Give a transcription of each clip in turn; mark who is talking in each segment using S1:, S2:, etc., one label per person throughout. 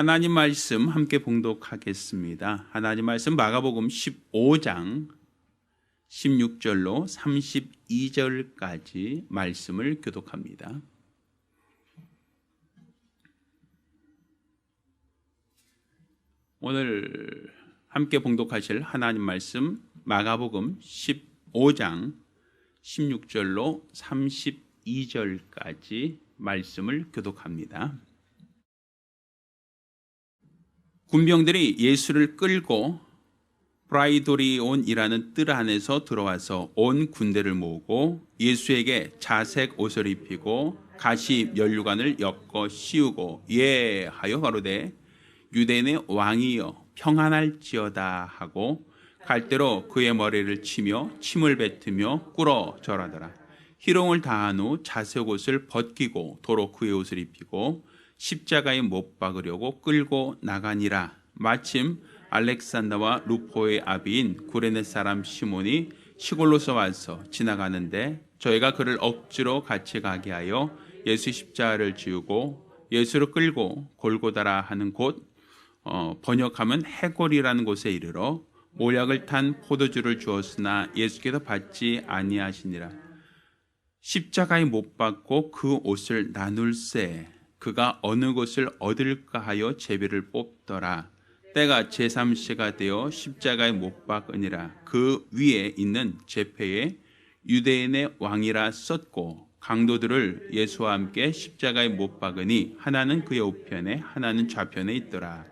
S1: 하나님 말씀 함께 봉독하겠습니다. 하나님 말씀 마가복음 15장 16절로 32절까지 말씀을 교독합니다. 오늘 함께 봉독하실 하나님 말씀 마가복음 15장 16절로 32절까지 말씀을 교독합니다. 군병들이 예수를 끌고 브라이도리온이라는 뜰 안에서 들어와서 온 군대를 모으고 예수에게 자색 옷을 입히고 가시 면류관을 엮어 씌우고 예하여 가로되 유대인의 왕이여 평안할지어다 하고 갈대로 그의 머리를 치며 침을 뱉으며 꿇어 절하더라. 희롱을 다한 후 자색 옷을 벗기고 도로 그의 옷을 입히고 십자가에 못 박으려고 끌고 나가니라. 마침 알렉산더와 루포의 아비인 구레네 사람 시몬이 시골로서 와서 지나가는데 저희가 그를 억지로 같이 가게 하여 예수 십자가를 지우고 예수를 끌고 골고다라 하는 곳 번역하면 해골이라는 곳에 이르러 모략을 탄 포도주를 주었으나 예수께서 받지 아니하시니라. 십자가에 못 박고 그 옷을 나눌세 그가 어느 곳을 얻을까 하여 제비를 뽑더라. 때가 제3시가 되어 십자가에 못 박으니라. 그 위에 있는 제패에 유대인의 왕이라 썼고 강도들을 예수와 함께 십자가에 못 박으니 하나는 그의 우편에 하나는 좌편에 있더라.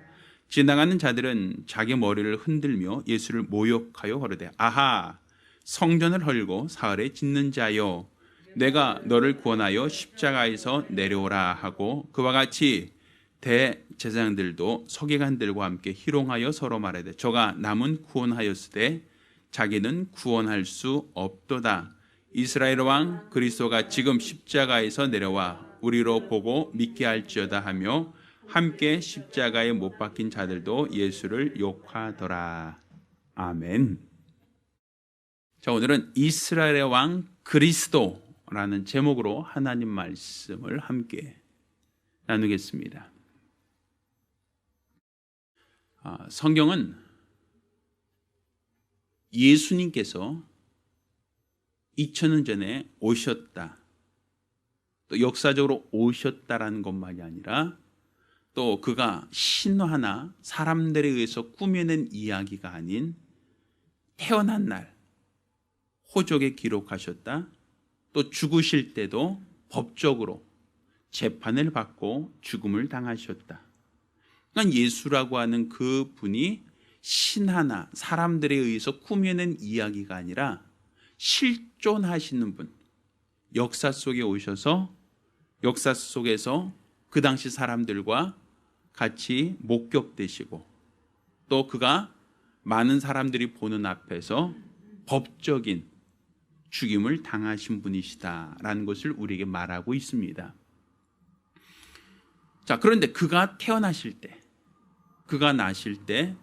S1: 지나가는 자들은 자기 머리를 흔들며 예수를 모욕하여 가로되 아하 성전을 헐고 사흘에 짓는 자여 내가 너를 구원하여 십자가에서 내려오라 하고 그와 같이 대제사장들도 서기관들과 함께 희롱하여 서로 말하되 저가 남은 구원하였으되 자기는 구원할 수 없도다. 이스라엘 왕 그리스도가 지금 십자가에서 내려와 우리로 보고 믿게 할지어다 하며 함께 십자가에 못 박힌 자들도 예수를 욕하더라. 아멘. 자, 오늘은 이스라엘의 왕 그리스도라는 제목으로 하나님 말씀을 함께 나누겠습니다. 성경은 예수님께서 2000년 전에 오셨다. 또 역사적으로 오셨다라는 것만이 아니라 또 그가 신화나 사람들에 의해서 꾸며낸 이야기가 아닌 태어난 날 호적에 기록하셨다. 또 죽으실 때도 법적으로 재판을 받고 죽음을 당하셨다. 그러니까 예수라고 하는 그 분이 신화나 사람들에 의해서 꾸며낸 이야기가 아니라 실존하시는 분, 역사 속에 오셔서 역사 속에서 그 당시 사람들과 같이 목격되시고 또 그가 많은 사람들이 보는 앞에서 법적인 죽임을 당하신 분이시다라는 것을 우리에게 말하고 있습니다. 자, 그런데 그가 태어나실 때, 그가 나실 때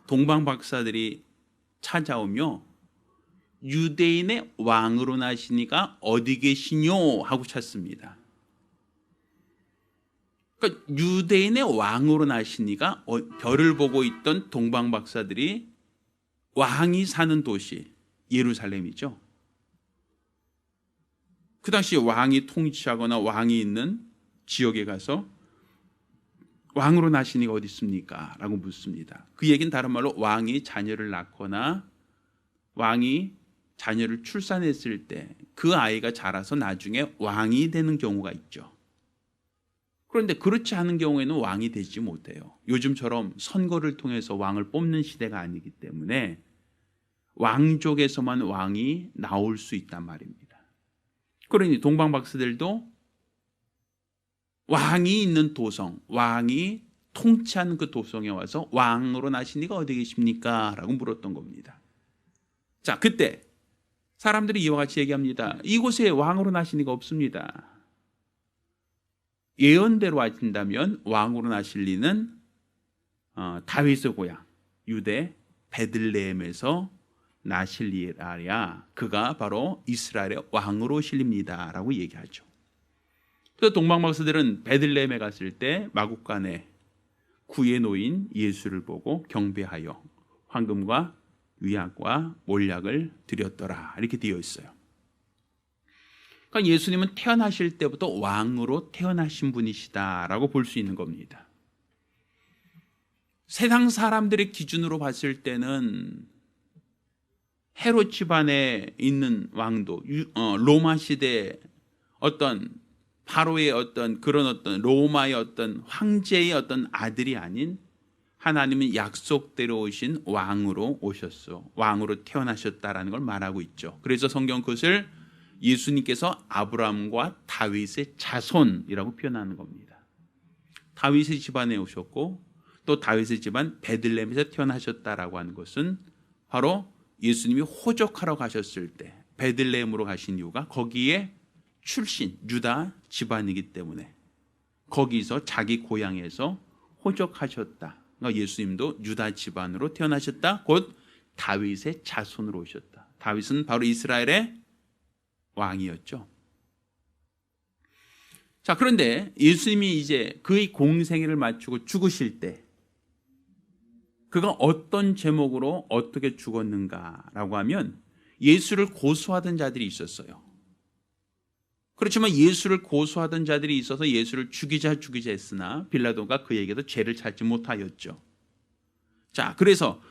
S1: 동방 박사들이 찾아오며 유대인의 왕으로 나시니가 어디 계시뇨 하고 찾습니다. 그러니까 유대인의 왕으로 나시니가 별을 보고 있던 동방 박사들이 왕이 사는 도시 예루살렘이죠. 그 당시 왕이 통치하거나 왕이 있는 지역에 가서 왕으로 나신 이가 어디 있습니까? 라고 묻습니다. 그 얘기는 다른 말로 왕이 자녀를 낳거나 왕이 자녀를 출산했을 때 그 아이가 자라서 나중에 왕이 되는 경우가 있죠. 그런데 그렇지 않은 경우에는 왕이 되지 못해요. 요즘처럼 선거를 통해서 왕을 뽑는 시대가 아니기 때문에 왕족에서만 왕이 나올 수 있단 말입니다. 그러니 동방 박사들도 왕이 있는 도성, 왕이 통치하는 그 도성에 와서 왕으로 나신 이가 어디 계십니까? 라고 물었던 겁니다. 자, 그때 사람들이 이와 같이 얘기합니다. 이곳에 왕으로 나신 이가 없습니다. 예언대로 하신다면 왕으로 나실 리는 다윗의 고향 유대 베들레헴에서 나실 리라 그가 바로 이스라엘의 왕으로 실립니다라고 얘기하죠. 그래서 동방 박사들은 베들레헴에 갔을 때 마국간에 구에 놓인 예수를 보고 경배하여 황금과 위약과 몰약을 드렸더라. 이렇게 되어 있어요. 그러니까 예수님은 태어나실 때부터 왕으로 태어나신 분이시다라고 볼 수 있는 겁니다. 세상 사람들의 기준으로 봤을 때는 헤롯 집안에 있는 왕도 로마 시대 어떤 바로의 그런 로마의 황제의 아들이 아닌 하나님은 약속대로 오신 왕으로 오셨어. 왕으로 태어나셨다라는 걸 말하고 있죠. 그래서 성경 그것을 예수님께서 아브라함과 다윗의 자손이라고 표현하는 겁니다. 다윗의 집안에 오셨고 또 다윗의 집안 베들레헴에서 태어나셨다라고 하는 것은 바로 예수님이 호적하러 가셨을 때 베들레헴으로 가신 이유가 거기에 출신 유다 집안이기 때문에 거기서 자기 고향에서 호적하셨다. 그러니까 예수님도 유다 집안으로 태어나셨다. 곧 다윗의 자손으로 오셨다. 다윗은 바로 이스라엘의 왕이었죠. 자, 그런데 예수님이 이제 그의 공생애를 마치고 죽으실 때 그가 어떤 제목으로 어떻게 죽었는가라고 하면 예수를 고소하던 자들이 있었어요. 그렇지만 예수를 고소하던 자들이 있어서 예수를 죽이자 했으나 빌라도가 그에게도 죄를 찾지 못하였죠. 자, 그래서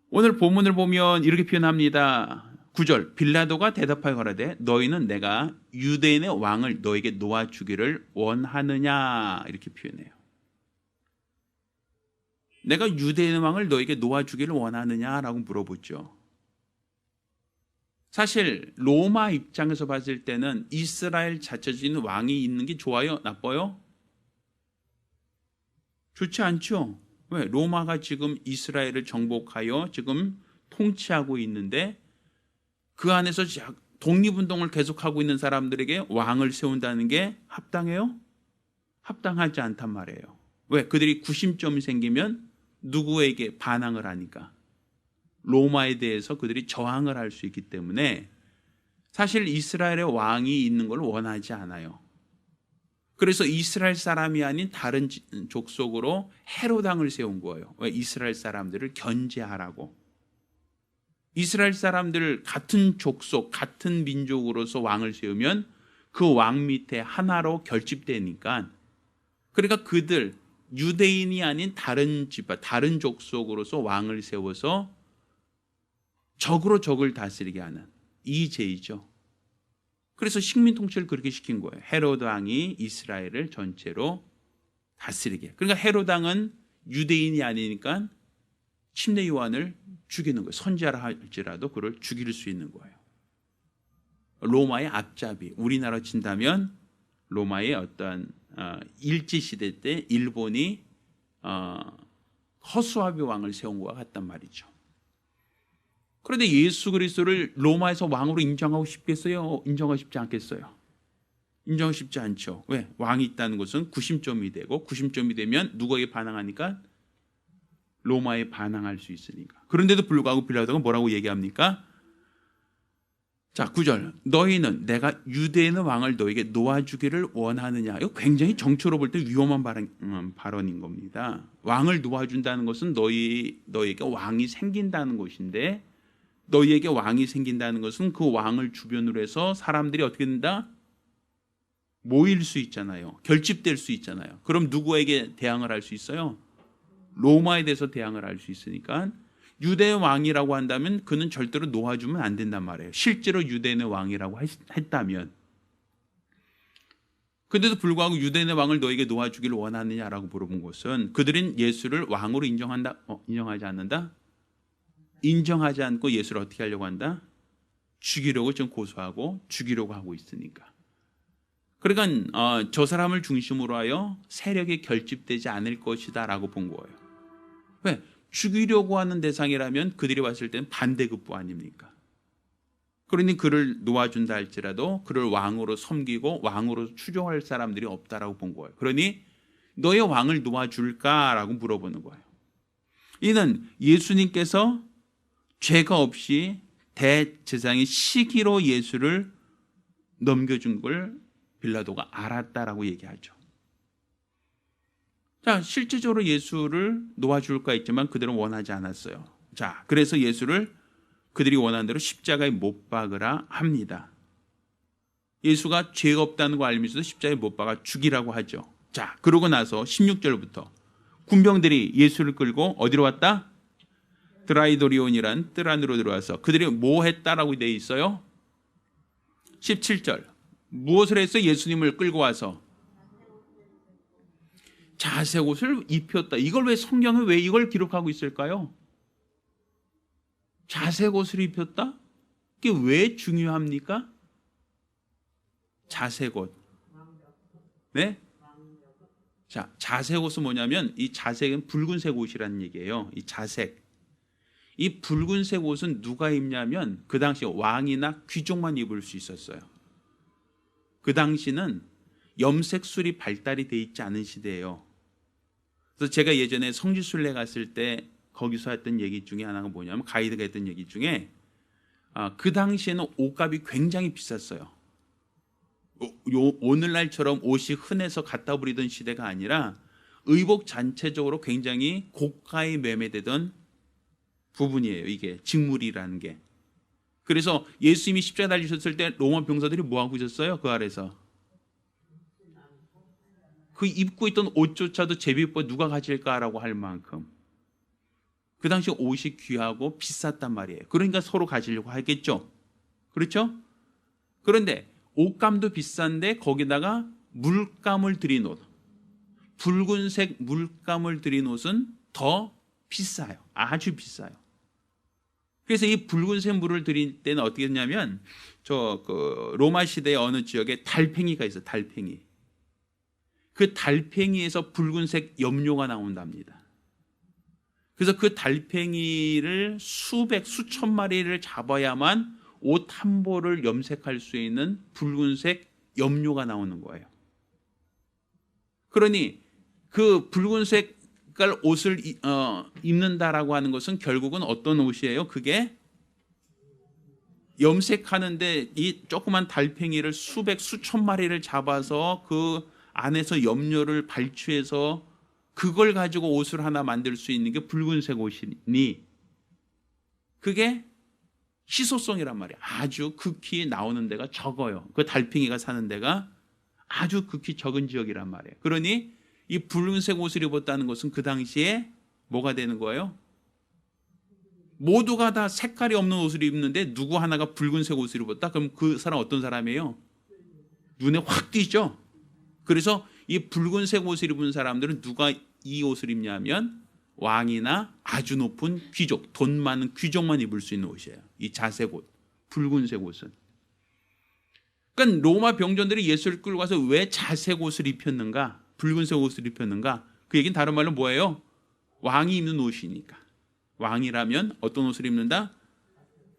S1: 오늘 본문을 보면 이렇게 표현합니다. 9절 빌라도가 대답하여 가라되 너희는 내가 유대인의 왕을 너에게 놓아주기를 원하느냐 이렇게 표현해요. 내가 유대인의 왕을 너에게 놓아주기를 원하느냐라고 물어보죠. 사실 로마 입장에서 봤을 때는 이스라엘 자체적인 왕이 있는 게 좋아요? 나빠요? 좋지 않죠. 왜? 로마가 지금 이스라엘을 정복하여 지금 통치하고 있는데 그 안에서 독립운동을 계속하고 있는 사람들에게 왕을 세운다는 게 합당해요? 합당하지 않단 말이에요. 왜? 그들이 구심점이 생기면 누구에게 반항을 하니까 로마에 대해서 그들이 저항을 할 수 있기 때문에 사실 이스라엘의 왕이 있는 걸 원하지 않아요. 그래서 이스라엘 사람이 아닌 다른 족속으로 헤롯 왕을 세운 거예요. 왜? 이스라엘 사람들을 견제하라고. 이스라엘 사람들 같은 족속, 같은 민족으로서 왕을 세우면 그 왕 밑에 하나로 결집되니까 그러니까 그들 유대인이 아닌 다른 집안, 다른 족속으로서 왕을 세워서 적으로 적을 다스리게 하는 이 죄이죠. 그래서 식민 통치를 그렇게 시킨 거예요. 헤롯 왕이 이스라엘을 전체로 다스리게. 그러니까 헤롯 왕은 유대인이 아니니까 침례 요한을 죽이는 거예요. 선지자라 할지라도 그를 죽일 수 있는 거예요. 로마의 앞잡이, 우리나라 친다면 로마의 일제 시대 때 일본이 허수아비 왕을 세운 것과 같단 말이죠. 그런데 예수 그리스도를 로마에서 왕으로 인정하고 싶겠어요? 인정하고 싶지 않겠어요? 인정하고 싶지 않죠. 왜? 왕이 있다는 것은 구심점이 되고 구심점이 되면 누구에게 반항하니까? 로마에 반항할 수 있으니까. 그런데도 불구하고 빌라도가 뭐라고 얘기합니까? 자, 9절 너희는 내가 유대인의 왕을 너에게 놓아주기를 원하느냐. 이거 굉장히 정치로 볼 때 위험한 발언인 겁니다. 왕을 놓아준다는 것은 너희에게 왕이 생긴다는 것인데 너희에게 왕이 생긴다는 것은 그 왕을 주변으로 해서 사람들이 어떻게 된다? 모일 수 있잖아요. 결집될 수 있잖아요. 그럼 누구에게 대항을 할 수 있어요? 로마에 대해서 대항을 할 수 있으니까 유대의 왕이라고 한다면 그는 절대로 놓아주면 안 된단 말이에요. 실제로 유대인의 왕이라고 했다면. 그런데도 불구하고 유대인의 왕을 너에게 놓아주기를 원하느냐라고 물어본 것은 그들은 예수를 왕으로 인정하지 않는다? 인정하지 않고 예수를 어떻게 하려고 한다? 죽이려고 지금 고소하고 죽이려고 하고 있으니까. 그러니까 저 사람을 중심으로 하여 세력이 결집되지 않을 것이다 라고 본 거예요. 왜? 죽이려고 하는 대상이라면 그들이 봤을 때는 반대급부 아닙니까? 그러니 그를 놓아준다 할지라도 그를 왕으로 섬기고 왕으로 추종할 사람들이 없다라고 본 거예요. 그러니 너의 왕을 놓아줄까라고 물어보는 거예요. 이는 예수님께서 죄가 없이 대제사장의 시기로 예수를 넘겨준 걸 빌라도가 알았다라고 얘기하죠. 자, 실제적으로 예수를 놓아줄까 했지만 그들은 원하지 않았어요. 자, 그래서 예수를 그들이 원하는 대로 십자가에 못 박으라 합니다. 예수가 죄가 없다는 거 알면서도 십자가에 못 박아 죽이라고 하죠. 자, 그러고 나서 16절부터 군병들이 예수를 끌고 어디로 왔다? 드라이도리온이란 뜰 안으로 들어와서 그들이 뭐 했다라고 되어 있어요? 17절 무엇을 해서 예수님을 끌고 와서 자색 옷을 입혔다. 이걸 왜 성경은 왜 이걸 기록하고 있을까요? 자색 옷을 입혔다? 이게 왜 중요합니까? 자색 옷. 네? 자, 자색 옷은 뭐냐면 이 자색은 붉은색 옷이라는 얘기예요. 이 자색. 이 붉은색 옷은 누가 입냐면 그 당시 왕이나 귀족만 입을 수 있었어요. 그 당시는 염색술이 발달이 돼 있지 않은 시대예요. 그래서 제가 예전에 성지순례 갔을 때 거기서 했던 얘기 중에 하나가 뭐냐면 가이드가 했던 얘기 중에 그 당시에는 옷값이 굉장히 비쌌어요. 오늘날처럼 옷이 흔해서 갖다 버리던 시대가 아니라 의복 전체적으로 굉장히 고가에 매매되던 부분이에요. 이게 직물이라는 게. 그래서 예수님이 십자가에 달리셨을 때 로마 병사들이 뭐 하고 있었어요? 그 아래서 그 입고 있던 옷조차도 제비법 누가 가질까라고 할 만큼 그 당시 옷이 귀하고 비쌌단 말이에요. 그러니까 서로 가지려고 하겠죠. 그렇죠? 그런데 옷감도 비싼데 거기다가 물감을 들인 옷, 붉은색 물감을 들인 옷은 더 비싸요. 아주 비싸요. 그래서 이 붉은색 물을 들일 때는 어떻게 했냐면 로마 시대의 어느 지역에 달팽이가 있어요. 달팽이. 그 달팽이에서 붉은색 염료가 나온답니다. 그래서 그 달팽이를 수천 마리를 잡아야만 옷 한 벌을 염색할 수 있는 붉은색 염료가 나오는 거예요. 그러니 그 붉은색 색깔 옷을 입는다라고 하는 것은 결국은 어떤 옷이에요? 그게 염색하는데 이 조그만 달팽이를 수천 마리를 잡아서 그 안에서 염료를 발취해서 그걸 가지고 옷을 하나 만들 수 있는 게 붉은색 옷이니 그게 희소성이란 말이에요. 아주 극히 나오는 데가 적어요. 그 달팽이가 사는 데가 아주 극히 적은 지역이란 말이에요. 그러니 이 붉은색 옷을 입었다는 것은 그 당시에 뭐가 되는 거예요? 모두가 다 색깔이 없는 옷을 입는데 누구 하나가 붉은색 옷을 입었다? 그럼 그 사람 어떤 사람이에요? 눈에 확 띄죠? 그래서 이 붉은색 옷을 입은 사람들은 누가 이 옷을 입냐면 왕이나 아주 높은 귀족, 돈 많은 귀족만 입을 수 있는 옷이에요. 이 자색 옷, 붉은색 옷은. 그러니까 로마 병전들이 예수를 끌고 가서 왜 자색 옷을 입혔는가? 붉은색 옷을 입혔는가? 그 얘기는 다른 말로 뭐예요? 왕이 입는 옷이니까. 왕이라면 어떤 옷을 입는다?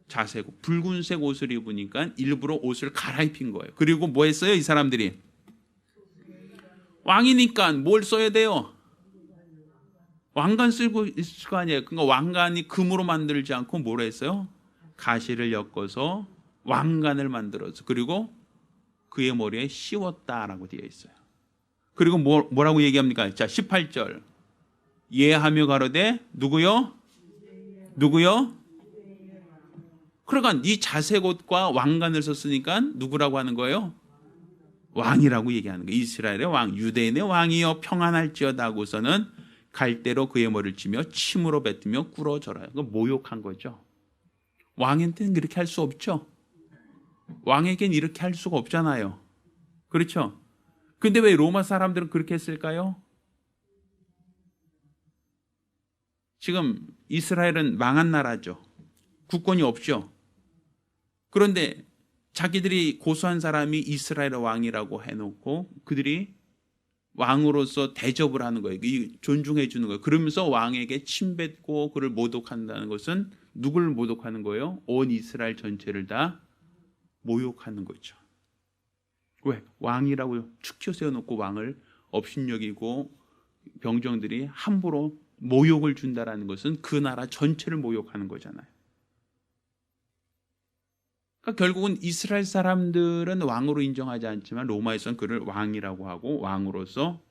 S1: 자색 옷, 붉은색 옷을 입으니까 일부러 옷을 갈아입힌 거예요. 그리고 뭐 했어요? 이 사람들이 왕이니까 뭘 써야 돼요? 왕관 쓰고 있을 거 아니에요. 그러니까 왕관이 금으로 만들지 않고 뭐라 했어요? 가시를 엮어서 왕관을 만들어서 그리고 그의 머리에 씌웠다라고 되어 있어요. 그리고 뭐라고 얘기합니까? 자, 18절. 예하며 가로되 누구요? 누구요? 그러니까 이 자색 옷과 왕관을 썼으니까 누구라고 하는 거예요? 왕이라고 얘기하는 거예요. 이스라엘의 왕, 유대인의 왕이여 평안할지어다 하고서는 갈대로 그의 머리를 치며 침으로 뱉으며 꿇어져라. 그거 모욕한 거죠. 왕한테는 그렇게 할 수 없죠. 왕에겐 이렇게 할 수가 없잖아요. 그렇죠? 근데 왜 로마 사람들은 그렇게 했을까요? 지금 이스라엘은 망한 나라죠. 국권이 없죠. 그런데 자기들이 고소한 사람이 이스라엘의 왕이라고 해놓고 그들이 왕으로서 대접을 하는 거예요. 존중해 주는 거예요. 그러면서 왕에게 침뱉고 그를 모독한다는 것은 누구를 모독하는 거예요? 온 이스라엘 전체를 다 모욕하는 거죠. 왜? 왕이라고 축 쳐 세워놓고 왕을 업신여기고 병정들이 함부로 모욕을 준다라는 것은 그 나라 전체를 모욕하는 거잖아요. 그러니까 결국은 이스라엘 사람들은 왕으로 인정하지 않지만 로마에서는 그를 왕이라고 하고 왕으로서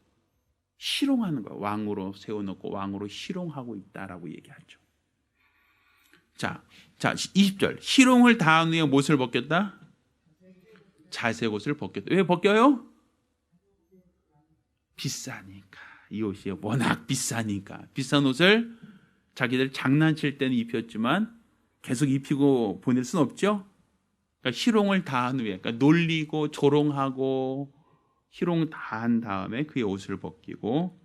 S1: 희롱하는 거예요. 왕으로 세워놓고 왕으로 희롱하고 있다라고 얘기하죠. 자 20절. 희롱을 다한 후에 무엇을 벗겼다? 자색 옷을 벗겼다. 왜 벗겨요? 비싸니까. 이 옷이 워낙 비싸니까. 비싼 옷을 자기들 장난칠 때는 입혔지만 계속 입히고 보낼 수는 없죠. 그러니까 희롱을 다한 후에, 그러니까 놀리고 조롱하고 희롱 다한 다음에 그의 옷을 벗기고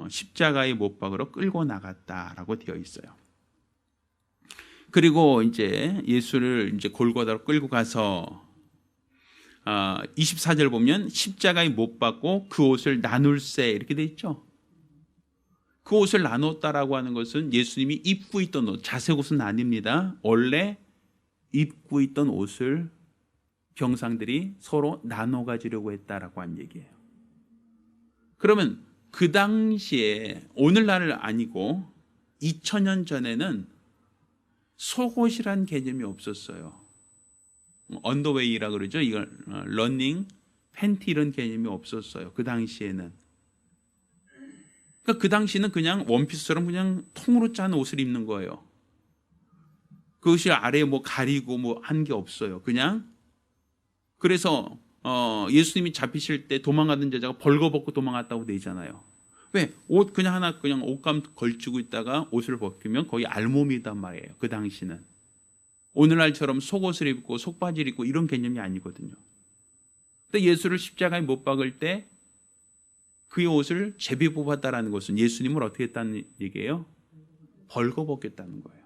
S1: 십자가의 못 박으러 끌고 나갔다라고 되어 있어요. 그리고 이제 예수를 이제 골고다로 끌고 가서 24절 보면 십자가에 못 박고 그 옷을 나눌세 이렇게 돼 있죠. 그 옷을 나눴다라고 하는 것은 예수님이 입고 있던 옷, 자색 옷은 아닙니다. 원래 입고 있던 옷을 병상들이 서로 나눠 가지려고 했다라고 한 얘기예요. 그러면 그 당시에 오늘날은 아니고 2000년 전에는 속옷이란 개념이 없었어요. 언더웨이라 그러죠. 이걸 러닝 팬티 이런 개념이 없었어요. 그 당시에는. 그러니까 그 당시는 그냥 원피스처럼 그냥 통으로 짠 옷을 입는 거예요. 그것이 아래에 뭐 가리고 뭐 한 게 없어요. 그냥. 그래서 예수님이 잡히실 때 도망가던 제자가 벌거벗고 도망갔다고 되잖아요. 왜? 옷 그냥 하나 그냥 옷감 걸치고 있다가 옷을 벗기면 거의 알몸이단 말이에요. 그 당시는. 오늘날처럼 속옷을 입고 속바지를 입고 이런 개념이 아니거든요. 근데 예수를 십자가에 못 박을 때 그의 옷을 제비 뽑았다라는 것은 예수님을 어떻게 했다는 얘기예요? 벌거벗겼다는 거예요.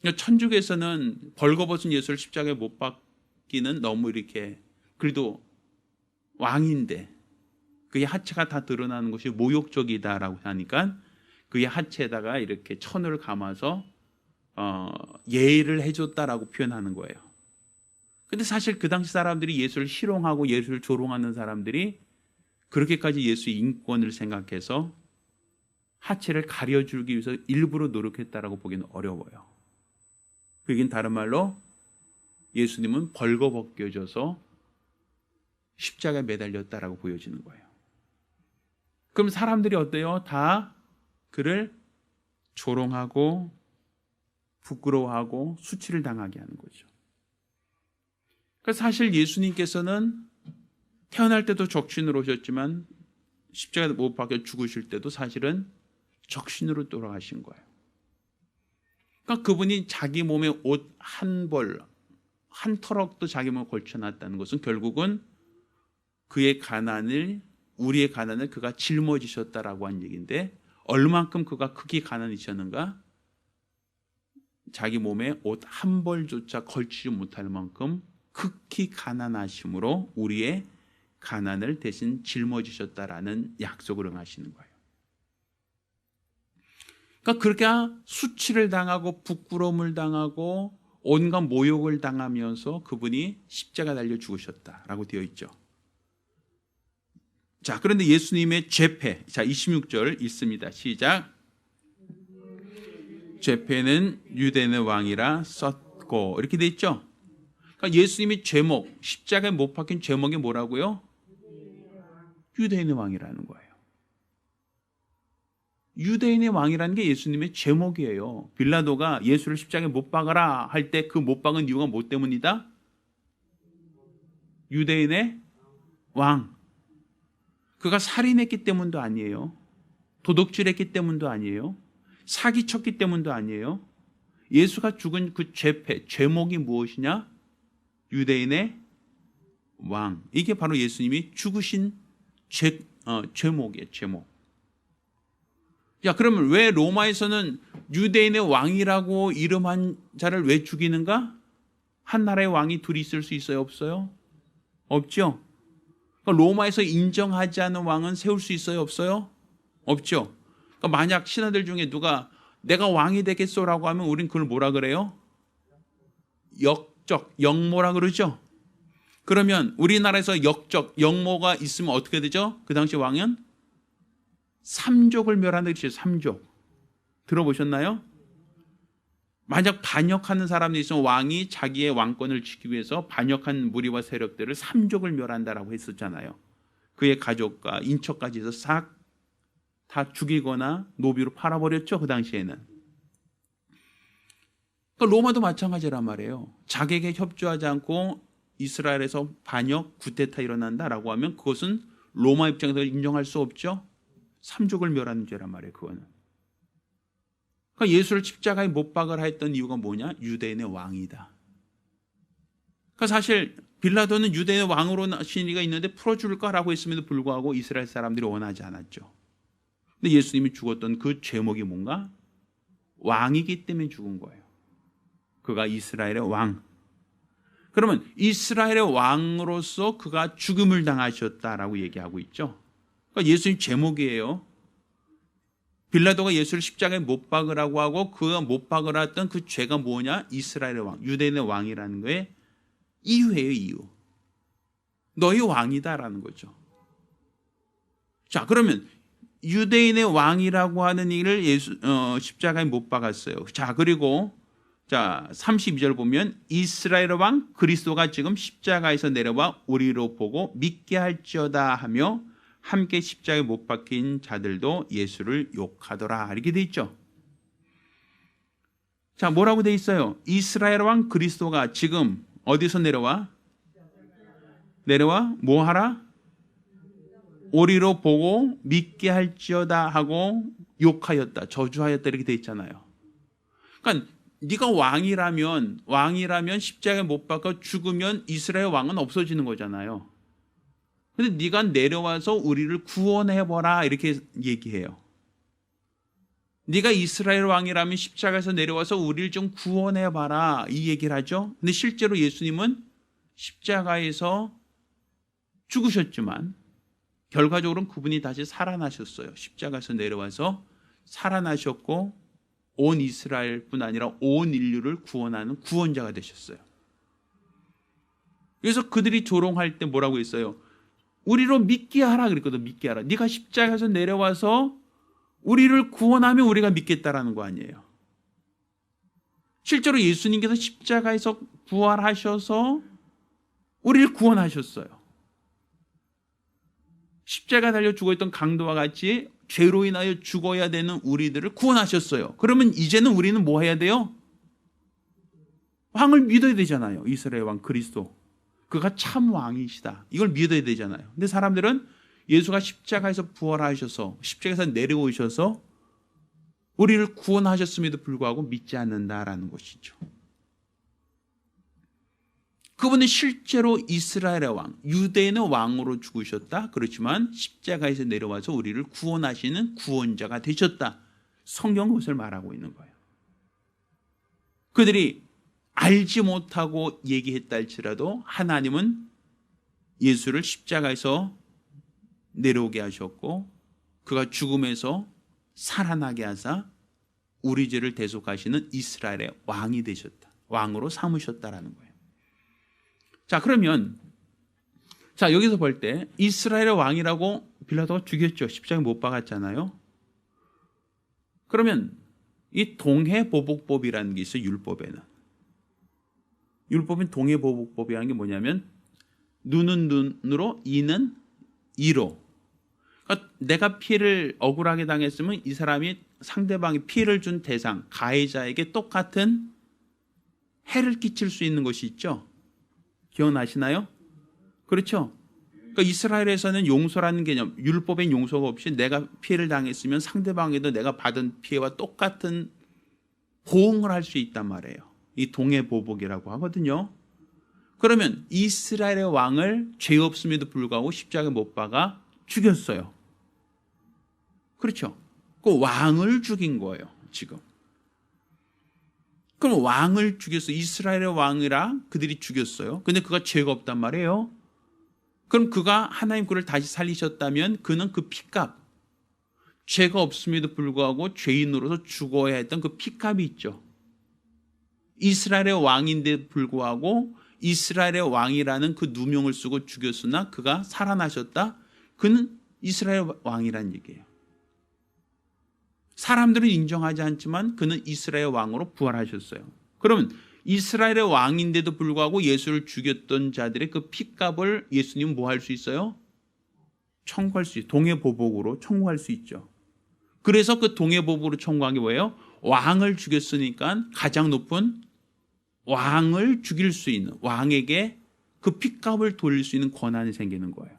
S1: 그러니까 천주교에서는 벌거벗은 예수를 십자가에 못 박기는 너무 이렇게 그래도 왕인데 그의 하체가 다 드러나는 것이 모욕적이다라고 하니까 그의 하체에다가 이렇게 천을 감아서 예의를 해줬다라고 표현하는 거예요. 근데 사실 그 당시 사람들이 예수를 희롱하고 예수를 조롱하는 사람들이 그렇게까지 예수의 인권을 생각해서 하체를 가려주기 위해서 일부러 노력했다라고 보기는 어려워요. 그긴 다른 말로 예수님은 벌거벗겨져서 십자가에 매달렸다라고 보여지는 거예요. 그럼 사람들이 어때요? 다 그를 조롱하고 부끄러워하고 수치를 당하게 하는 거죠. 그래서 사실 예수님께서는 태어날 때도 적신으로 오셨지만 십자가에 못 박혀 죽으실 때도 사실은 적신으로 돌아가신 거예요. 그러니까 그분이 자기 몸에 옷 한 벌, 한 터럭도 자기 몸에 걸쳐놨다는 것은 결국은 그의 가난을, 우리의 가난을 그가 짊어지셨다라고 한 얘기인데 얼만큼 그가 크게 가난이셨는가? 자기 몸에 옷 한 벌조차 걸치지 못할 만큼 극히 가난하심으로 우리의 가난을 대신 짊어지셨다라는 약속을 응하시는 거예요. 그러니까 그렇게 수치를 당하고 부끄러움을 당하고 온갖 모욕을 당하면서 그분이 십자가 달려 죽으셨다라고 되어 있죠. 자, 그런데 예수님의 죄패, 자 26절 읽습니다. 시작. 죄패는 유대인의 왕이라 썼고 이렇게 돼 있죠. 그러니까 예수님의 제목, 십자가에 못 박힌 제목이 뭐라고요? 유대인의 왕이라는 거예요. 유대인의 왕이라는 게 예수님의 제목이에요. 빌라도가 예수를 십자가에 못 박아라 할 때 그 못 박은 이유가 뭐 때문이다? 유대인의 왕. 그가 살인했기 때문도 아니에요. 도둑질했기 때문도 아니에요. 사기쳤기 때문도 아니에요. 예수가 죽은 그 죄패, 죄목이 무엇이냐? 유대인의 왕. 이게 바로 예수님이 죽으신 죄목이에요. 죄목. 야, 그러면 왜 로마에서는 유대인의 왕이라고 이름한 자를 왜 죽이는가? 한 나라의 왕이 둘이 있을 수 있어요? 없어요? 없죠. 그러니까 로마에서 인정하지 않은 왕은 세울 수 있어요? 없어요? 없죠. 그러니까 만약 신하들 중에 누가 내가 왕이 되겠소라고 하면 우린 그걸 뭐라 그래요? 역적, 역모라 그러죠. 그러면 우리나라에서 역적, 역모가 있으면 어떻게 되죠? 그 당시 왕은 삼족을 멸한다 그랬죠. 삼족. 들어보셨나요? 만약 반역하는 사람이 있으면 왕이 자기의 왕권을 지키기 위해서 반역한 무리와 세력들을 삼족을 멸한다라고 했었잖아요. 그의 가족과 인척까지 해서 싹 다 죽이거나 노비로 팔아버렸죠. 그 당시에는. 그러니까 로마도 마찬가지란 말이에요. 자객에 협조하지 않고 이스라엘에서 반역, 구테타 일어난다라고 하면 그것은 로마 입장에서 인정할 수 없죠. 삼족을 멸하는 죄란 말이에요. 그거는. 그러니까 예수를 십자가에 못 박으라 했던 이유가 뭐냐? 유대인의 왕이다. 그러니까 사실 빌라도는 유대인의 왕으로 나신 이가 있는데 풀어줄까라고 했음에도 불구하고 이스라엘 사람들이 원하지 않았죠. 근데 예수님이 죽었던 그 제목이 뭔가? 왕이기 때문에 죽은 거예요. 그가 이스라엘의 왕. 그러면 이스라엘의 왕으로서 그가 죽음을 당하셨다라고 얘기하고 있죠. 그러니까 예수님 제목이에요. 빌라도가 예수를 십자가에 못 박으라고 하고 그가 못 박으라 했던 그 죄가 뭐냐? 이스라엘의 왕, 유대인의 왕이라는 거에 이유예요. 이유. 너희 왕이다라는 거죠. 자, 그러면 유대인의 왕이라고 하는 일을 십자가에 못 박았어요. 자, 그리고 자 32절 보면 이스라엘의 왕 그리스도가 지금 십자가에서 내려와 우리로 보고 믿게 할지어다 하며 함께 십자가에 못 박힌 자들도 예수를 욕하더라. 이렇게 돼 있죠. 자, 뭐라고 돼 있어요? 이스라엘 왕 그리스도가 지금 어디서 내려와? 뭐 하라? 우리로 보고 믿게 할지어다 하고 욕하였다. 저주하였다. 이렇게 돼 있잖아요. 그러니까 네가 왕이라면 십자가에 못 박아 죽으면 이스라엘 왕은 없어지는 거잖아요. 근데 네가 내려와서 우리를 구원해보라 이렇게 얘기해요. 네가 이스라엘 왕이라면 십자가에서 내려와서 우리를 좀 구원해봐라 이 얘기를 하죠. 근데 실제로 예수님은 십자가에서 죽으셨지만 결과적으로는 그분이 다시 살아나셨어요. 십자가에서 내려와서 살아나셨고 온 이스라엘뿐 아니라 온 인류를 구원하는 구원자가 되셨어요. 그래서 그들이 조롱할 때 뭐라고 했어요? 우리로 믿게 하라 그랬거든. 믿게 하라. 네가 십자가에서 내려와서 우리를 구원하면 우리가 믿겠다라는 거 아니에요. 실제로 예수님께서 십자가에서 부활하셔서 우리를 구원하셨어요. 십자가 달려 죽어있던 강도와 같이 죄로 인하여 죽어야 되는 우리들을 구원하셨어요. 그러면 이제는 우리는 뭐 해야 돼요? 왕을 믿어야 되잖아요. 이스라엘 왕 그리스도. 그가 참 왕이시다. 이걸 믿어야 되잖아요. 근데 사람들은 예수가 십자가에서 부활하셔서 십자가에서 내려오셔서 우리를 구원하셨음에도 불구하고 믿지 않는다라는 것이죠. 그분은 실제로 이스라엘의 왕, 유대인의 왕으로 죽으셨다. 그렇지만 십자가에서 내려와서 우리를 구원하시는 구원자가 되셨다. 성경은 그것을 말하고 있는 거예요. 그들이 알지 못하고 얘기했다 할지라도 하나님은 예수를 십자가에서 내려오게 하셨고 그가 죽음에서 살아나게 하사 우리 죄를 대속하시는 이스라엘의 왕이 되셨다. 왕으로 삼으셨다라는 거예요. 자, 그러면 자 여기서 볼 때 이스라엘의 왕이라고 빌라도가 죽였죠. 십자가에 못 박았잖아요. 그러면 이 동해보복법이라는 게 있어요. 율법에는. 율법인 동해보복법이라는 게 뭐냐면 눈은 눈으로 이는 이로. 그러니까 내가 피해를 억울하게 당했으면 이 사람이 상대방이 피해를 준 대상, 가해자에게 똑같은 해를 끼칠 수 있는 것이 있죠. 기억나시나요? 그렇죠? 그러니까 이스라엘에서는 용서라는 개념, 율법엔 용서가 없이 내가 피해를 당했으면 상대방에도 내가 받은 피해와 똑같은 보응을 할 수 있단 말이에요. 이 동해보복이라고 하거든요. 그러면 이스라엘의 왕을 죄 없음에도 불구하고 십자가에 못 박아 죽였어요. 그렇죠? 그 왕을 죽인 거예요. 지금. 그럼 왕을 죽였어요. 이스라엘의 왕이라 그들이 죽였어요. 근데 그가 죄가 없단 말이에요. 그럼 그가 하나님 그를 다시 살리셨다면 그는 그 피값, 죄가 없음에도 불구하고 죄인으로서 죽어야 했던 그 피값이 있죠. 이스라엘의 왕인데 불구하고 이스라엘의 왕이라는 그 누명을 쓰고 죽였으나 그가 살아나셨다. 그는 이스라엘 왕이라는 얘기예요. 사람들은 인정하지 않지만 그는 이스라엘 왕으로 부활하셨어요. 그러면 이스라엘의 왕인데도 불구하고 예수를 죽였던 자들의 그 피값을 예수님은 뭐 할 수 있어요? 청구할 수 있어요. 동해보복으로 청구할 수 있죠. 그래서 그 동해보복으로 청구한 게 뭐예요? 왕을 죽였으니까 가장 높은 왕을 죽일 수 있는, 왕에게 그 핏값을 돌릴 수 있는 권한이 생기는 거예요.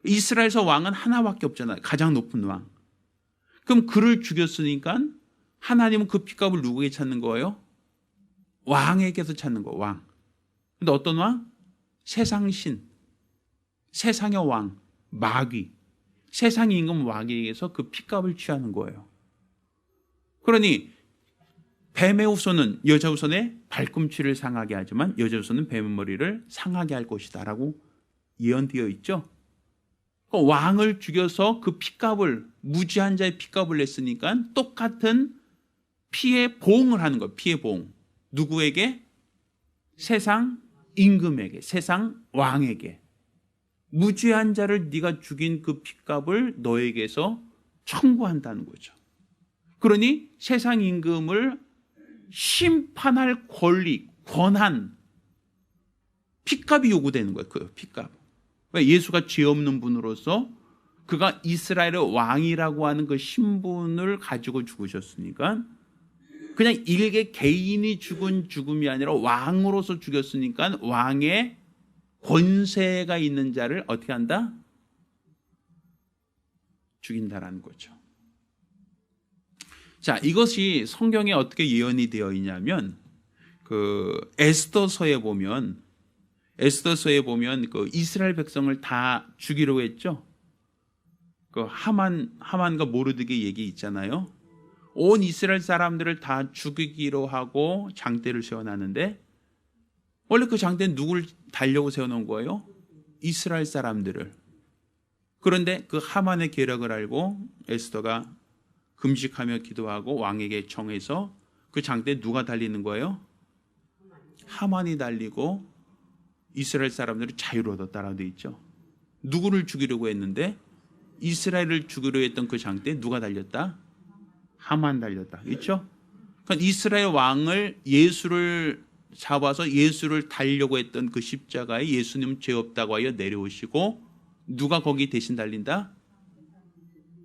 S1: 이스라엘에서 왕은 하나밖에 없잖아요. 가장 높은 왕. 그럼 그를 죽였으니까 하나님은 그 핏값을 누구에게 찾는 거예요? 왕에게서 찾는 거예요. 왕. 근데 어떤 왕? 세상신, 세상의 왕, 마귀, 세상의 임금 마귀에게서 그 핏값을 취하는 거예요. 그러니 뱀의 후손은 여자 후손의 발꿈치를 상하게 하지만 여자 후손은 뱀의 머리를 상하게 할 것이다 라고 예언되어 있죠. 왕을 죽여서 그 핏값을, 무지한 자의 핏값을 냈으니까 똑같은 피의 보응을 하는 거예요. 피의 보응. 누구에게? 세상 임금에게, 세상 왕에게. 무죄한 자를 네가 죽인 그 핏값을 너에게서 청구한다는 거죠. 그러니 세상 임금을 심판할 권리, 권한, 핏값이 요구되는 거예요. 그 핏값. 왜? 예수가 죄 없는 분으로서 그가 이스라엘의 왕이라고 하는 그 신분을 가지고 죽으셨으니까, 그냥 일개 개인이 죽은 죽음이 아니라 왕으로서 죽였으니까 왕의 권세가 있는 자를 어떻게 한다? 죽인다라는 거죠. 자, 이것이 성경에 어떻게 예언이 되어 있냐면, 그 에스더서에 보면 그 이스라엘 백성을 다 죽이려고 했죠. 그 하만과 모르드게 얘기 있잖아요. 온 이스라엘 사람들을 다 죽이기로 하고 장대를 세워놨는데, 원래 그 장대는 누구를 달려고 세워놓은 거예요? 이스라엘 사람들을. 그런데 그 하만의 계략을 알고 에스더가 금식하며 기도하고 왕에게 청해서 그 장대에 누가 달리는 거예요? 하만이 달리고 이스라엘 사람들이 자유를 얻었다라고 되어 있죠. 누구를 죽이려고 했는데 이스라엘을 죽이려 했던 그 장대에 누가 달렸다? 하만 달렸다. 있죠? 그러니까 이스라엘 왕을, 예수를 잡아서 예수를 달려고 했던 그 십자가에 예수님 죄 없다고 하여 내려오시고 누가 거기 대신 달린다?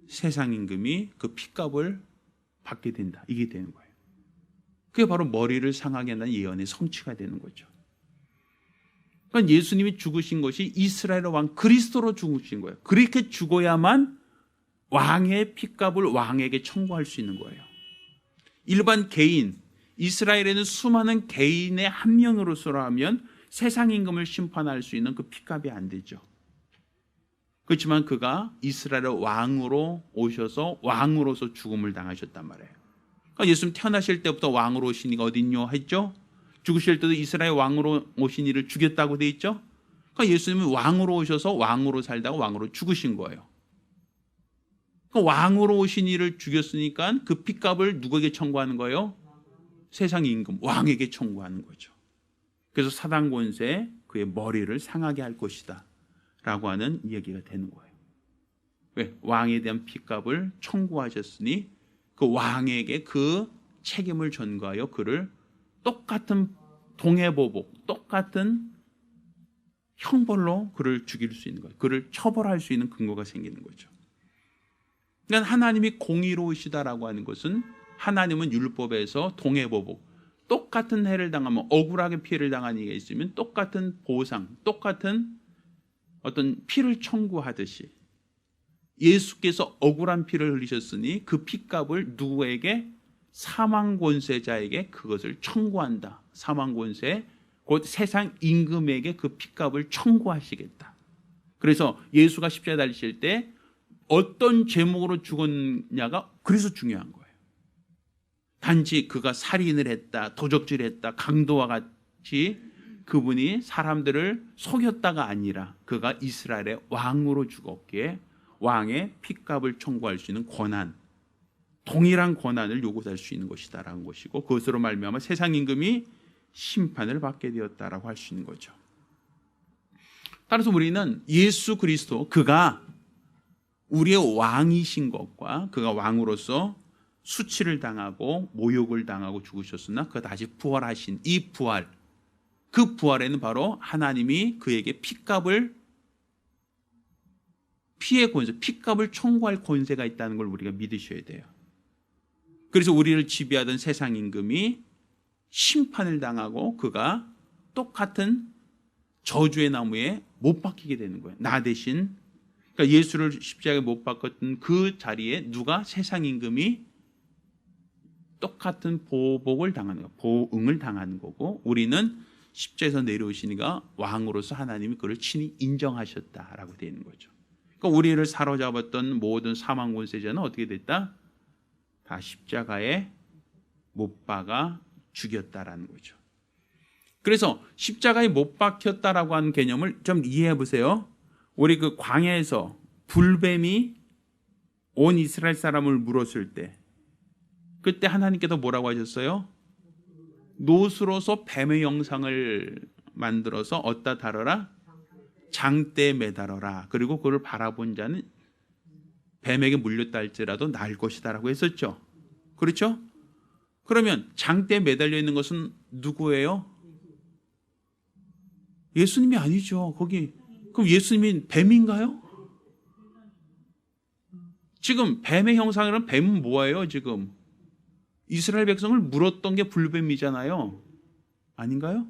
S1: 세상 임금이 그 핏값을 받게 된다. 이게 되는 거예요. 그게 바로 머리를 상하게 한다는 예언의 성취가 되는 거죠. 그러니까 예수님이 죽으신 것이 이스라엘 왕 그리스도로 죽으신 거예요. 그렇게 죽어야만 왕의 핏값을 왕에게 청구할 수 있는 거예요. 일반 개인, 이스라엘에는 수많은 개인의 한 명으로서라면 세상 임금을 심판할 수 있는 그 핏값이 안 되죠. 그렇지만 그가 이스라엘 왕으로 오셔서 왕으로서 죽음을 당하셨단 말이에요. 그러니까 예수님 태어나실 때부터 왕으로 오신 이가 어딨뇨 했죠. 죽으실 때도 이스라엘 왕으로 오신 이를 죽였다고 돼 있죠. 그러니까 예수님은 왕으로 오셔서 왕으로 살다가 왕으로 죽으신 거예요. 그러니까 왕으로 오신 이를 죽였으니까 그 핏값을 누구에게 청구하는 거예요? 세상 임금, 왕에게 청구하는 거죠. 그래서 사단 권세 그의 머리를 상하게 할 것이다 라고 하는 이야기가 되는 거예요. 왜? 왕에 대한 핏값을 청구하셨으니 그 왕에게 그 책임을 전가하여 그를 똑같은 동해보복, 똑같은 형벌로 그를 죽일 수 있는 거예요. 그를 처벌할 수 있는 근거가 생기는 거죠. 그러니까 하나님이 공의로우시다라고 하는 것은, 하나님은 율법에서 동해보복, 똑같은 해를 당하면, 억울하게 피해를 당한 이가 있으면 똑같은 보상, 똑같은 어떤 피를 청구하듯이 예수께서 억울한 피를 흘리셨으니 그 핏값을 누구에게? 사망 권세자에게 그것을 청구한다. 사망 권세, 곧 세상 임금에게 그 핏값을 청구하시겠다. 그래서 예수가 십자가에 달리실 때 어떤 제목으로 죽었냐가 그래서 중요한 거예요. 단지 그가 살인을 했다, 도적질했다, 강도와 같이 그분이 사람들을 속였다가 아니라 그가 이스라엘의 왕으로 죽었기에 왕의 핏값을 청구할 수 있는 권한, 동일한 권한을 요구할 수 있는 것이다라는 것이고, 그것으로 말미암아 세상 임금이 심판을 받게 되었다라고 할 수 있는 거죠. 따라서 우리는 예수 그리스도, 그가 우리의 왕이신 것과 그가 왕으로서 수치를 당하고 모욕을 당하고 죽으셨으나 그가 다시 부활하신 이 부활, 그 부활에는 바로 하나님이 그에게 핏값을 피의 권세, 피값을 청구할 권세가 있다는 걸 우리가 믿으셔야 돼요. 그래서 우리를 지배하던 세상 임금이 심판을 당하고 그가 똑같은 저주의 나무에 못 박히게 되는 거예요. 나 대신. 그러니까 예수를 십자가에 못 박았던 그 자리에 누가 세상 임금이 똑같은 보복을 당하는 거예요. 보응을 당하는 거고, 우리는 십자에서 내려오시니까 왕으로서 하나님이 그를 친히 인정하셨다라고 되어 있는 거죠. 그러니까 우리를 사로잡았던 모든 사망 권세자는 어떻게 됐다? 다 십자가에 못 박아 죽였다라는 거죠. 그래서 십자가에 못 박혔다라고 하는 개념을 좀 이해해 보세요. 우리 그 광야에서 불뱀이 온 이스라엘 사람을 물었을 때, 그때 하나님께서 뭐라고 하셨어요? 노수로서 뱀의 형상을 만들어서 어디다 달아라? 장대에 매달아라. 그리고 그를 바라본 자는 뱀에게 물렸다 할지라도 나을 것이다 라고 했었죠. 그렇죠? 그러면 장대에 매달려 있는 것은 누구예요? 예수님이 아니죠. 그럼 예수님이 뱀인가요? 지금 뱀의 형상이란 뱀은 뭐예요? 지금 이스라엘 백성을 물었던 게 불뱀이잖아요. 아닌가요?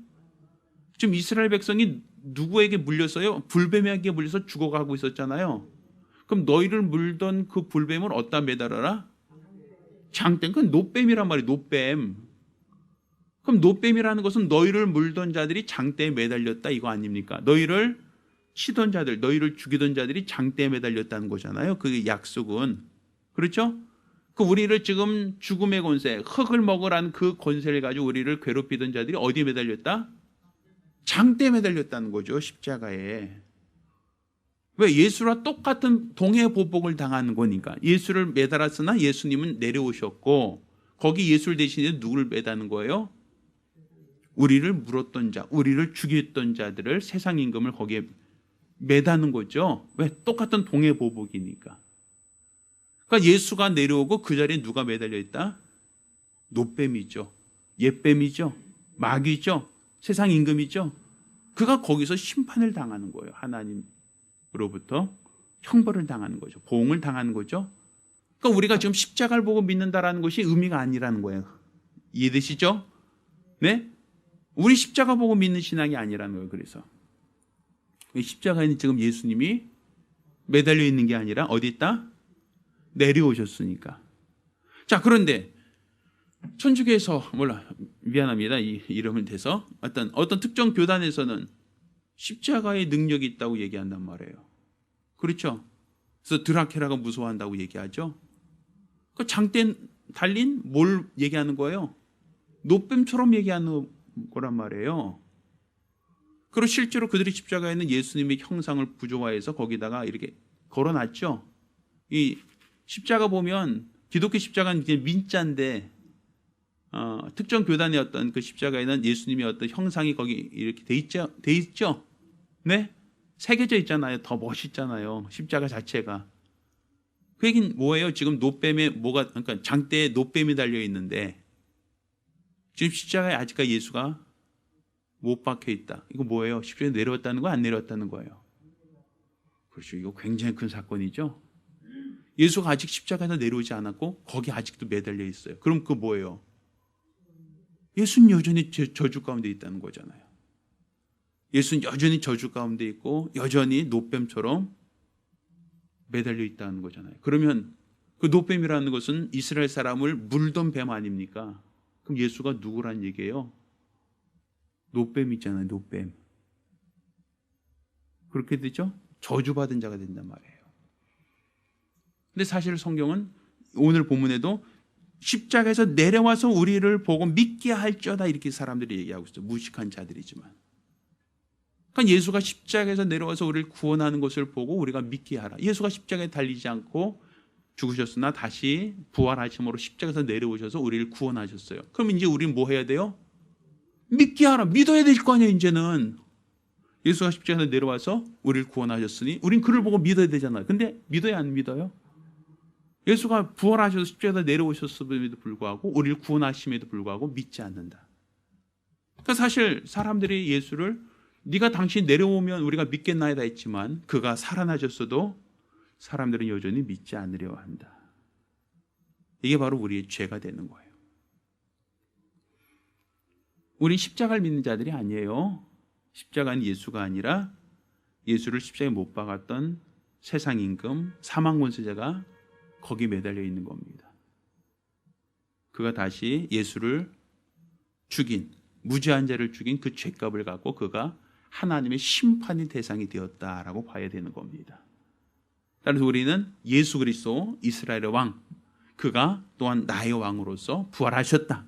S1: 지금 이스라엘 백성이 누구에게 물렸어요? 불뱀에게 물려서 죽어가고 있었잖아요. 그럼 너희를 물던 그 불뱀을 어디다 매달아라? 장대. 그건 노뱀이란 말이에요. 노뱀. 그럼 노뱀이라는 것은 너희를 물던 자들이 장대에 매달렸다 이거 아닙니까? 너희를 치던 자들, 너희를 죽이던 자들이 장대에 매달렸다는 거잖아요. 그 약속은. 그렇죠? 그 우리를 지금 죽음의 권세, 흙을 먹으라는 그 권세를 가지고 우리를 괴롭히던 자들이 어디에 매달렸다? 장대에 매달렸다는 거죠. 십자가에. 왜? 예수와 똑같은 동해 보복을 당하는 거니까. 예수를 매달았으나 예수님은 내려오셨고, 거기 예수를 대신에 누구를 매다는 거예요? 우리를 물었던 자, 우리를 죽였던 자들을, 세상 임금을 거기에 매다는 거죠. 왜? 똑같은 동해 보복이니까. 그러니까 예수가 내려오고 그 자리에 누가 매달려 있다? 노뱀이죠. 옛뱀이죠. 마귀죠. 세상 임금이죠. 그가 거기서 심판을 당하는 거예요. 하나님으로부터 형벌을 당하는 거죠. 보응을 당하는 거죠. 그러니까 우리가 지금 십자가를 보고 믿는다라는 것이 의미가 아니라는 거예요. 이해되시죠? 네? 우리 십자가 보고 믿는 신앙이 아니라는 거예요. 그래서 십자가에는 지금 예수님이 매달려 있는 게 아니라 어디 있다? 내려오셨으니까. 자, 그런데 천주교에서 미안합니다. 이 이름을 대서 어떤 특정 교단에서는 십자가의 능력이 있다고 얘기한단 말이에요. 그렇죠? 그래서 드라큘라가 무서워한다고 얘기하죠. 그 장대 달린 뭘 얘기하는 거예요? 노뱀처럼 얘기하는 거란 말이에요. 그리고 실제로 그들이 십자가에는 예수님의 형상을 부조화해서 거기다가 이렇게 걸어놨죠. 이 십자가 보면 기독교 십자가는 이제 민자인데 특정 교단의 어떤 그 십자가에는 예수님의 어떤 형상이 거기 이렇게 돼 있죠. 네, 새겨져 있잖아요. 더 멋있잖아요. 십자가 자체가. 그 얘기는 뭐예요? 지금 노뱀에 그러니까 장대에 노뱀이 달려 있는데 지금 십자가에 아직까지 예수가 못 박혀 있다. 이거 뭐예요? 십자가에 내려왔다는 거, 안 내려왔다는 거예요? 그렇죠. 이거 굉장히 큰 사건이죠. 예수가 아직 십자가에서 내려오지 않았고 거기 아직도 매달려 있어요. 그럼 그 뭐예요? 예수는 여전히 저주 가운데 있다는 거잖아요. 예수는 여전히 저주 가운데 있고 여전히 노뱀처럼 매달려 있다는 거잖아요. 그러면 그 노뱀이라는 것은 이스라엘 사람을 물던 뱀 아닙니까? 그럼 예수가 누구란 얘기예요? 노뱀 있잖아요. 노뱀. 그렇게 되죠? 저주받은 자가 된단 말이에요. 근데 사실 성경은 오늘 본문에도 십자가에서 내려와서 우리를 보고 믿게 할지어다 이렇게 사람들이 얘기하고 있어요. 무식한 자들이지만. 그러니까 예수가 십자가에서 내려와서 우리를 구원하는 것을 보고 우리가 믿게 하라. 예수가 십자가에 달리지 않고 죽으셨으나 다시 부활하심으로 십자가에서 내려오셔서 우리를 구원하셨어요. 그럼 이제 우리는 뭐 해야 돼요? 믿게 하라. 믿어야 될 거 아니에요. 이제는. 예수가 십자가에서 내려와서 우리를 구원하셨으니 우린 그를 보고 믿어야 되잖아요. 근데 믿어요, 안 믿어요? 예수가 부활하셔서 십자가에서 내려오셨음에도 불구하고 우리를 구원하심에도 불구하고 믿지 않는다. 그러니까 사실 사람들이 예수를 네가 당신 내려오면 우리가 믿겠나이다 했지만 그가 살아나셨어도 사람들은 여전히 믿지 않으려 한다. 이게 바로 우리의 죄가 되는 거예요. 우린 십자가를 믿는 자들이 아니에요. 십자가는 예수가 아니라 예수를 십자가에 못 박았던 세상 임금 사망 권세자가 거기 매달려 있는 겁니다. 그가 다시 예수를 죽인, 무죄한 자를 죽인 그 죄값을 갖고 그가 하나님의 심판의 대상이 되었다라고 봐야 되는 겁니다. 따라서 우리는 예수 그리스도 이스라엘의 왕, 그가 또한 나의 왕으로서 부활하셨다,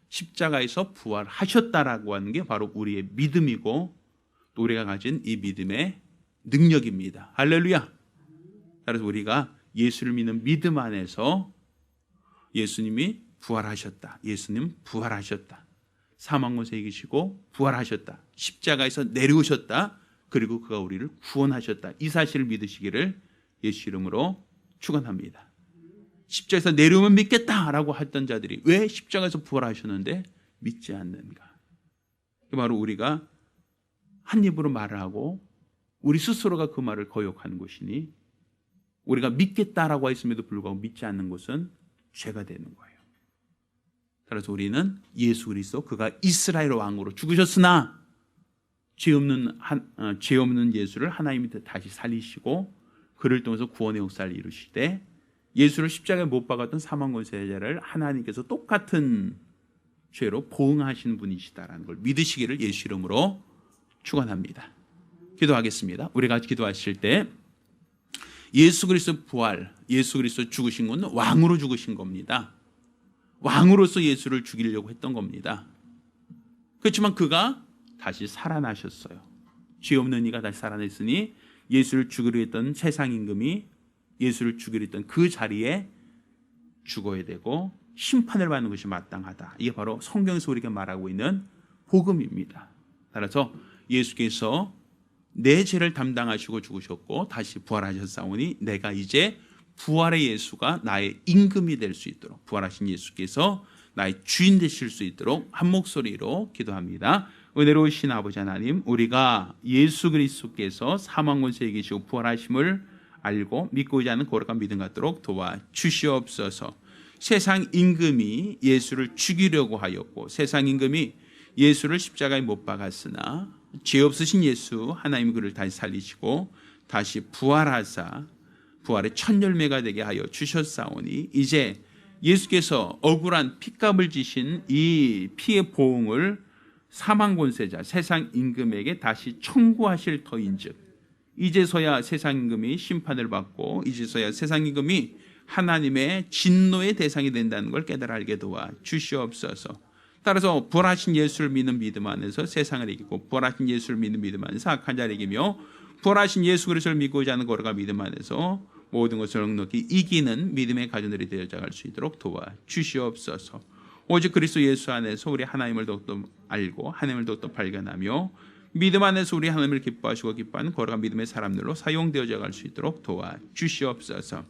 S1: 십자가에서 부활하셨다라고 하는 게 바로 우리의 믿음이고 또 우리가 가진 이 믿음의 능력입니다. 할렐루야. 따라서 우리가 예수를 믿는 믿음 안에서 예수님이 부활하셨다, 예수님 부활하셨다, 사망 권세 이기시고 부활하셨다, 십자가에서 내려오셨다, 그리고 그가 우리를 구원하셨다, 이 사실을 믿으시기를 예수 이름으로 축원합니다. 십자가에서 내려오면 믿겠다라고 했던 자들이 왜 십자가에서 부활하셨는데 믿지 않는가? 바로 우리가 한 입으로 말을 하고 우리 스스로가 그 말을 거역하는 것이니, 우리가 믿겠다라고 했음에도 불구하고 믿지 않는 것은 죄가 되는 거예요. 따라서 우리는 예수 그리스도, 그가 이스라엘 왕으로 죽으셨으나 죄 없는 예수를 하나님이 다시 살리시고 그를 통해서 구원의 역사를 이루시되, 예수를 십자가에 못 박았던 사망 권세자를 하나님께서 똑같은 죄로 보응하시는 분이시다라는 걸 믿으시기를 예수 이름으로 축원합니다. 기도하겠습니다. 우리가 기도하실 때 예수 그리스도 부활, 예수 그리스도 죽으신 건 왕으로 죽으신 겁니다. 왕으로서 예수를 죽이려고 했던 겁니다. 그렇지만 그가 다시 살아나셨어요. 죄 없는 이가 다시 살아났으니 예수를 죽이려 했던 세상 임금이 예수를 죽이려 했던 그 자리에 죽어야 되고 심판을 받는 것이 마땅하다. 이게 바로 성경에서 우리가 말하고 있는 복음입니다. 따라서 예수께서 내 죄를 담당하시고 죽으셨고 다시 부활하셨사오니 내가 이제 부활의 예수가 나의 임금이 될 수 있도록, 부활하신 예수께서 나의 주인 되실 수 있도록 한 목소리로 기도합니다. 은혜로우신 아버지 하나님, 우리가 예수 그리스도께서 사망 권세에 계시고 부활하심을 알고 믿고자 하는 거룩한 믿음 갖도록 도와주시옵소서. 세상 임금이 예수를 죽이려고 하였고 세상 임금이 예수를 십자가에 못 박았으나 죄 없으신 예수 하나님 그를 다시 살리시고 다시 부활하사 부활의 첫 열매가 되게 하여 주셨사오니 이제 예수께서 억울한 핏값을 지신 이 피의 보응을 사망 권세자 세상 임금에게 다시 청구하실 터인즉 이제서야 세상 임금이 심판을 받고 이제서야 세상 임금이 하나님의 진노의 대상이 된다는 걸 깨달아 알게 도와 주시옵소서. 따라서 부활하신 예수를 믿는 믿음 안에서 세상을 이기고 부활하신 예수를 믿는 믿음 안에서 악한 자를 이기며 부활하신 예수 그리스도를 믿고자 하는 거룩한 믿음 안에서 모든 것을 넉넉히 이기는 믿음의 가정들이 되어져갈 수 있도록 도와 주시옵소서. 오직 그리스도 예수 안에서 우리 하나님을 더욱더 알고 하나님을 더욱더 발견하며 믿음 안에서 우리 하나님을 기뻐하시고 기뻐하는 거룩한 믿음의 사람들로 사용되어져 갈 수 있도록 도와 주시옵소서.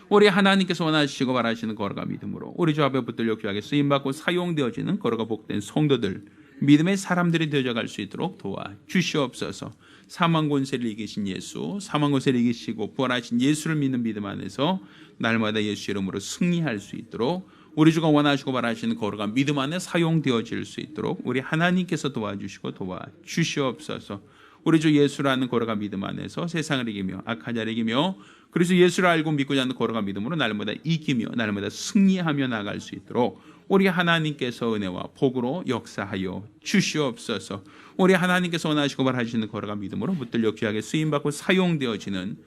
S1: 우리 하나님께서 원하시고 바라시는 거룩한 믿음으로 우리 주 앞에 붙들려 귀하게 쓰임받고 사용되어지는 거룩한 복된 성도들, 믿음의 사람들이 되어져 갈 수 있도록 도와 주시옵소서. 사망 권세를 이기신 예수, 사망 권세를 이기시고 부활하신 예수를 믿는 믿음 안에서 날마다 예수 이름으로 승리할 수 있도록 우리 주가 원하시고 바라시는 거룩한 믿음 안에 사용되어질 수 있도록 우리 하나님께서 도와주시고 도와주시옵소서. 우리 주 예수라는 거룩한 믿음 안에서 세상을 이기며 악한 자를 이기며 그래서 예수를 알고 믿고자 하는 거룩한 믿음으로 날마다 이기며 날마다 승리하며 나갈 수 있도록 우리 하나님께서 은혜와 복으로 역사하여 주시옵소서. 우리 하나님께서 원하시고 바라시는 거룩한 믿음으로 붙들려 귀하게 쓰임받고 사용되어지는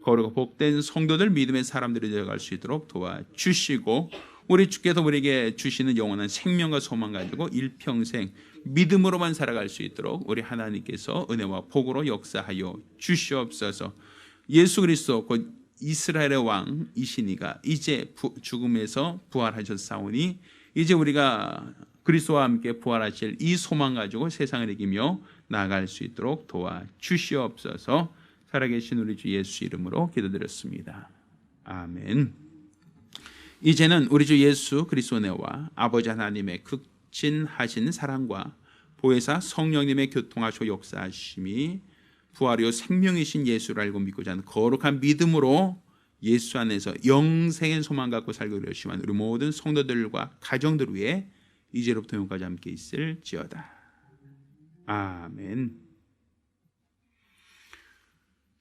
S1: 거룩한 복된 성도들, 믿음의 사람들이 되어갈 수 있도록 도와주시고 우리 주께서 우리에게 주시는 영원한 생명과 소망 가지고 일평생 믿음으로만 살아갈 수 있도록 우리 하나님께서 은혜와 복으로 역사하여 주시옵소서. 예수 그리스도 곧 이스라엘의 왕이시니가 이제 죽음에서 부활하셨사오니 이제 우리가 그리스도와 함께 부활하실 이 소망 가지고 세상을 이기며 나아갈 수 있도록 도와주시옵소서. 살아계신 우리 주 예수 이름으로 기도드렸습니다. 아멘. 이제는 우리 주 예수 그리스도의 은혜와 아버지 하나님의 극진하신 사랑과 보혜사 성령님의 교통하시고 역사하심이 부활이요 생명이신 예수를 알고 믿고자 하는 거룩한 믿음으로 예수 안에서 영생의 소망 갖고 살기로 열심한 우리 모든 성도들과 가정들 위해 이제로부터 영까지 함께 있을지어다. 아멘.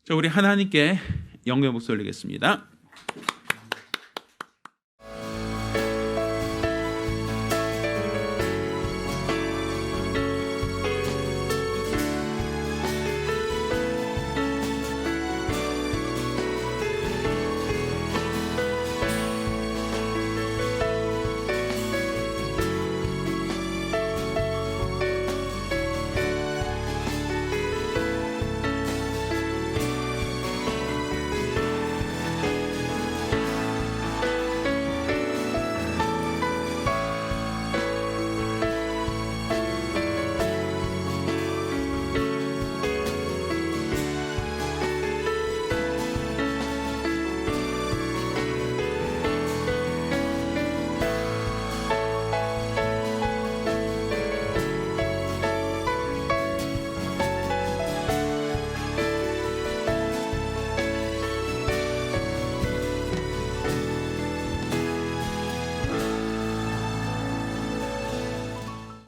S1: 자, 우리 하나님께 영광의 목소리 올리겠습니다.